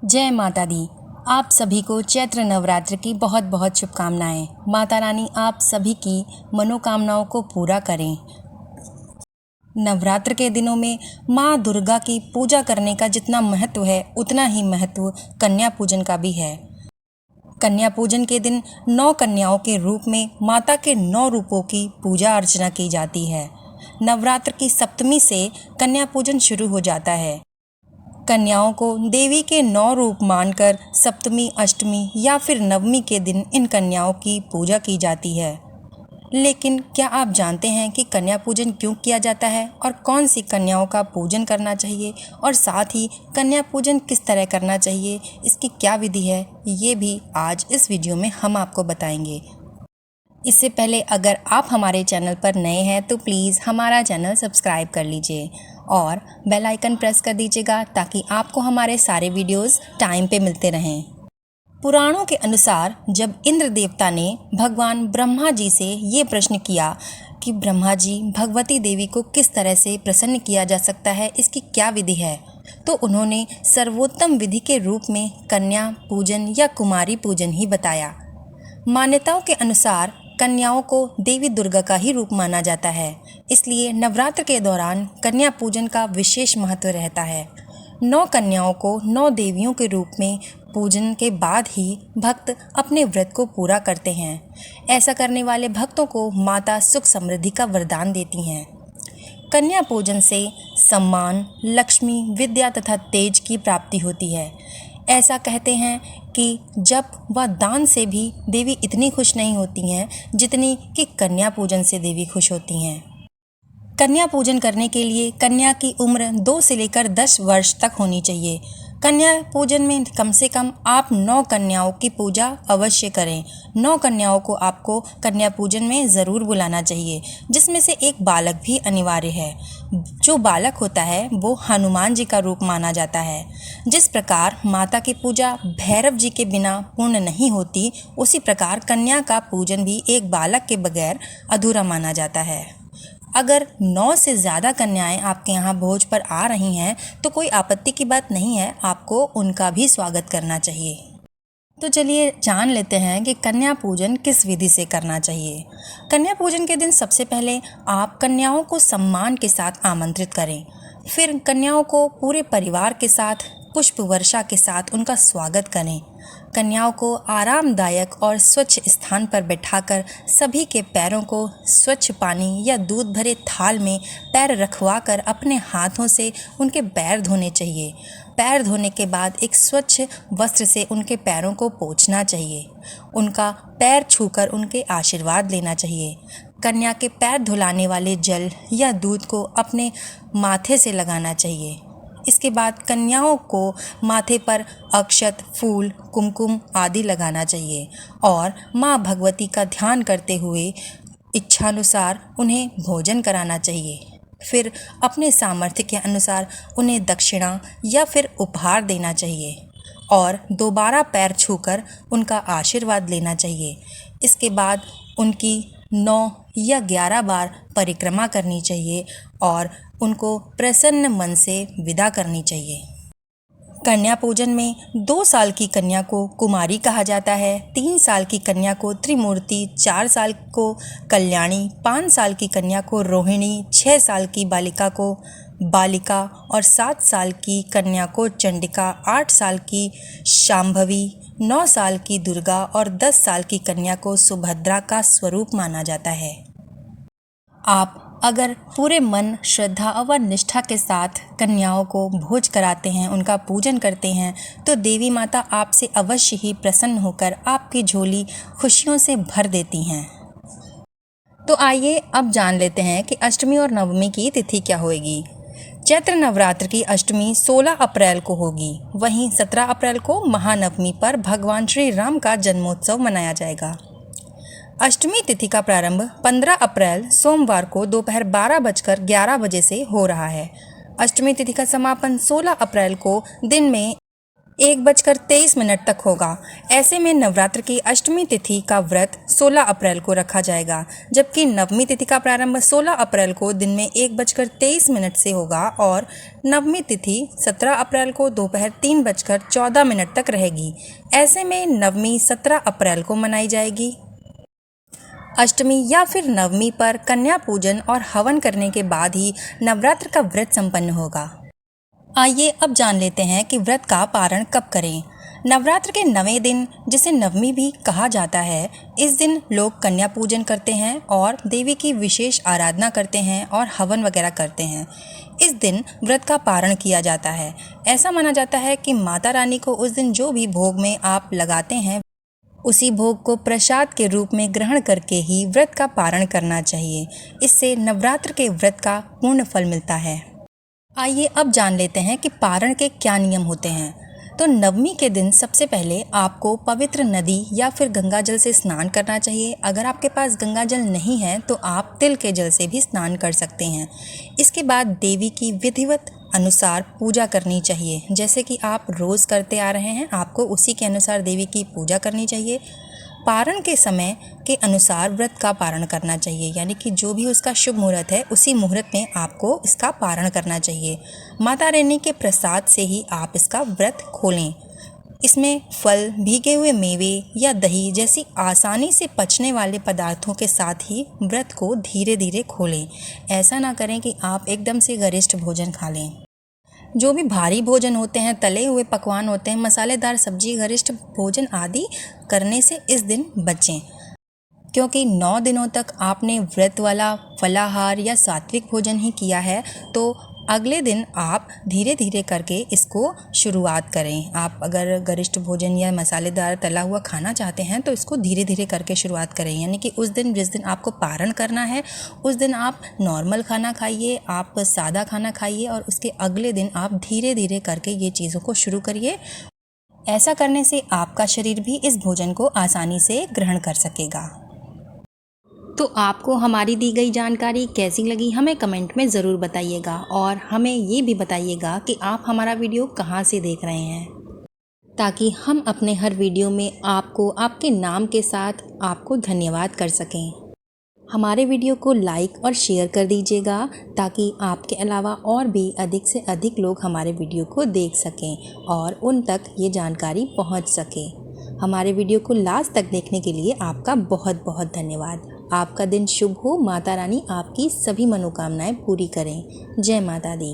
जय माता दी। आप सभी को चैत्र नवरात्र की बहुत बहुत शुभकामनाएं। माता रानी आप सभी की मनोकामनाओं को पूरा करें। नवरात्र के दिनों में माँ दुर्गा की पूजा करने का जितना महत्व है उतना ही महत्व कन्या पूजन का भी है। कन्या पूजन के दिन 9 कन्याओं के रूप में माता के 9 रूपों की पूजा अर्चना की जाती है। नवरात्र की सप्तमी से कन्या पूजन शुरू हो जाता है। कन्याओं को देवी के 9 रूप मानकर सप्तमी, अष्टमी या फिर नवमी के दिन इन कन्याओं की पूजा की जाती है। लेकिन क्या आप जानते हैं कि कन्या पूजन क्यों किया जाता है और कौन सी कन्याओं का पूजन करना चाहिए और साथ ही कन्या पूजन किस तरह करना चाहिए, इसकी क्या विधि है, ये भी आज इस वीडियो में हम आपको बताएंगे। इससे पहले अगर आप हमारे चैनल पर नए हैं तो प्लीज़ हमारा चैनल सब्सक्राइब कर लीजिए और बेल आइकन प्रेस कर दीजिएगा ताकि आपको हमारे सारे वीडियोस टाइम पे मिलते रहें। पुराणों के अनुसार जब इंद्र देवता ने भगवान ब्रह्मा जी से ये प्रश्न किया कि ब्रह्मा जी, भगवती देवी को किस तरह से प्रसन्न किया जा सकता है, इसकी क्या विधि है, तो उन्होंने सर्वोत्तम विधि के रूप में कन्या पूजन या कुमारी पूजन ही बताया। मान्यताओं के अनुसार कन्याओं को देवी दुर्गा का ही रूप माना जाता है, इसलिए नवरात्र के दौरान कन्या पूजन का विशेष महत्व रहता है। 9 कन्याओं को 9 देवियों के रूप में पूजन के बाद ही भक्त अपने व्रत को पूरा करते हैं। ऐसा करने वाले भक्तों को माता सुख समृद्धि का वरदान देती हैं। कन्या पूजन से सम्मान, लक्ष्मी, विद्या तथा तेज की प्राप्ति होती है। ऐसा कहते हैं कि जब वह दान से भी देवी इतनी खुश नहीं होती हैं जितनी कि कन्या पूजन से देवी खुश होती हैं। कन्या पूजन करने के लिए कन्या की उम्र 2 से लेकर 10 वर्ष तक होनी चाहिए। कन्या पूजन में कम से कम आप 9 कन्याओं की पूजा अवश्य करें। 9 कन्याओं को आपको कन्या पूजन में ज़रूर बुलाना चाहिए, जिसमें से एक बालक भी अनिवार्य है। जो बालक होता है वो हनुमान जी का रूप माना जाता है। जिस प्रकार माता की पूजा भैरव जी के बिना पूर्ण नहीं होती, उसी प्रकार कन्या का पूजन भी एक बालक के बगैर अधूरा माना जाता है। अगर 9 से ज़्यादा कन्याएं आपके यहाँ भोज पर आ रही हैं तो कोई आपत्ति की बात नहीं है, आपको उनका भी स्वागत करना चाहिए। तो चलिए जान लेते हैं कि कन्या पूजन किस विधि से करना चाहिए। कन्या पूजन के दिन सबसे पहले आप कन्याओं को सम्मान के साथ आमंत्रित करें। फिर कन्याओं को पूरे परिवार के साथ पुष्प वर्षा के साथ उनका स्वागत करें। कन्याओं को आरामदायक और स्वच्छ स्थान पर बैठाकर सभी के पैरों को स्वच्छ पानी या दूध भरे थाल में पैर रखवाकर अपने हाथों से उनके पैर धोने चाहिए। पैर धोने के बाद एक स्वच्छ वस्त्र से उनके पैरों को पोंछना चाहिए। उनका पैर छूकर उनके आशीर्वाद लेना चाहिए। कन्या के पैर धुलाने वाले जल या दूध को अपने माथे से लगाना चाहिए। इसके बाद कन्याओं को माथे पर अक्षत, फूल, कुमकुम आदि लगाना चाहिए और माँ भगवती का ध्यान करते हुए इच्छानुसार उन्हें भोजन कराना चाहिए। फिर अपने सामर्थ्य के अनुसार उन्हें दक्षिणा या फिर उपहार देना चाहिए और दोबारा पैर छूकर उनका आशीर्वाद लेना चाहिए। इसके बाद उनकी 9 या 11 बार परिक्रमा करनी चाहिए और उनको प्रसन्न मन से विदा करनी चाहिए। कन्या पूजन में 2 साल की कन्या को कुमारी कहा जाता है, 3 साल की कन्या को त्रिमूर्ति, 4 साल को कल्याणी, 5 साल की कन्या को रोहिणी, 6 साल की बालिका को बालिका और 7 साल की कन्या को चंडिका, 8 साल की शांभवी, 9 साल की दुर्गा और 10 साल की कन्या को सुभद्रा का स्वरूप माना जाता है। आप अगर पूरे मन, श्रद्धा और निष्ठा के साथ कन्याओं को भोज कराते हैं, उनका पूजन करते हैं, तो देवी माता आपसे अवश्य ही प्रसन्न होकर आपकी झोली खुशियों से भर देती हैं। तो आइए अब जान लेते हैं कि अष्टमी और नवमी की तिथि क्या होगी। चैत्र नवरात्र की अष्टमी 16 अप्रैल को होगी। वहीं 17 अप्रैल को महानवमी पर भगवान श्री राम का जन्मोत्सव मनाया जाएगा। अष्टमी तिथि का प्रारंभ 15 अप्रैल सोमवार को दोपहर 12:11 से हो रहा है। अष्टमी तिथि का समापन 16 अप्रैल को दिन में 1:23 तक होगा। ऐसे में नवरात्र की अष्टमी तिथि का व्रत 16 अप्रैल को रखा जाएगा, जबकि नवमी तिथि का प्रारंभ 16 अप्रैल को दिन में 1:23 से होगा और नवमी तिथि 17 अप्रैल को दोपहर 3:14 तक रहेगी। ऐसे में नवमी 17 अप्रैल को मनाई जाएगी। अष्टमी या फिर नवमी पर कन्या पूजन और हवन करने के बाद ही नवरात्र का व्रत संपन्न होगा। आइए अब जान लेते हैं कि व्रत का पारण कब करें। नवरात्र के 9वें दिन, जिसे नवमी भी कहा जाता है, इस दिन लोग कन्या पूजन करते हैं और देवी की विशेष आराधना करते हैं और हवन वगैरह करते हैं। इस दिन व्रत का पारण किया जाता है। ऐसा माना जाता है कि माता रानी को उस दिन जो भी भोग में आप लगाते हैं, उसी भोग को प्रसाद के रूप में ग्रहण करके ही व्रत का पारण करना चाहिए। इससे नवरात्र के व्रत का पूर्ण फल मिलता है। आइए अब जान लेते हैं कि पारण के क्या नियम होते हैं। तो नवमी के दिन सबसे पहले आपको पवित्र नदी या फिर गंगा जल से स्नान करना चाहिए। अगर आपके पास गंगा जल नहीं है तो आप तिल के जल से भी स्नान कर सकते हैं। इसके बाद देवी की विधिवत अनुसार पूजा करनी चाहिए। जैसे कि आप रोज़ करते आ रहे हैं, आपको उसी के अनुसार देवी की पूजा करनी चाहिए। पारण के समय के अनुसार व्रत का पारण करना चाहिए, यानी कि जो भी उसका शुभ मुहूर्त है उसी मुहूर्त में आपको इसका पारण करना चाहिए। माता रानी के प्रसाद से ही आप इसका व्रत खोलें। इसमें फल, भीगे हुए मेवे या दही जैसी आसानी से पचने वाले पदार्थों के साथ ही व्रत को धीरे धीरे खोलें। ऐसा ना करें कि आप एकदम से गरिष्ठ भोजन खा लें। जो भी भारी भोजन होते हैं, तले हुए पकवान होते हैं, मसालेदार सब्जी, गरिष्ठ भोजन आदि करने से इस दिन बचें, क्योंकि 9 दिनों तक आपने व्रत वाला फलाहार या सात्विक भोजन ही किया है। तो अगले दिन आप धीरे धीरे करके इसको शुरुआत करें। आप अगर गरिष्ठ भोजन या मसालेदार तला हुआ खाना चाहते हैं तो इसको धीरे धीरे करके शुरुआत करें, यानी कि उस दिन जिस दिन आपको पारण करना है उस दिन आप नॉर्मल खाना खाइए, आप सादा खाना खाइए और उसके अगले दिन आप धीरे धीरे करके ये चीज़ों को शुरू करिए। ऐसा करने से आपका शरीर भी इस भोजन को आसानी से ग्रहण कर सकेगा। तो आपको हमारी दी गई जानकारी कैसी लगी हमें कमेंट में ज़रूर बताइएगा और हमें ये भी बताइएगा कि आप हमारा वीडियो कहाँ से देख रहे हैं, ताकि हम अपने हर वीडियो में आपको आपके नाम के साथ आपको धन्यवाद कर सकें। हमारे वीडियो को लाइक और शेयर कर दीजिएगा ताकि आपके अलावा और भी अधिक से अधिक लोग हमारे वीडियो को देख सकें और उन तक ये जानकारी पहुंच सके। हमारे वीडियो को लास्ट तक देखने के लिए आपका बहुत बहुत धन्यवाद। आपका दिन शुभ हो। माता रानी आपकी सभी मनोकामनाएं पूरी करें। जय माता दी।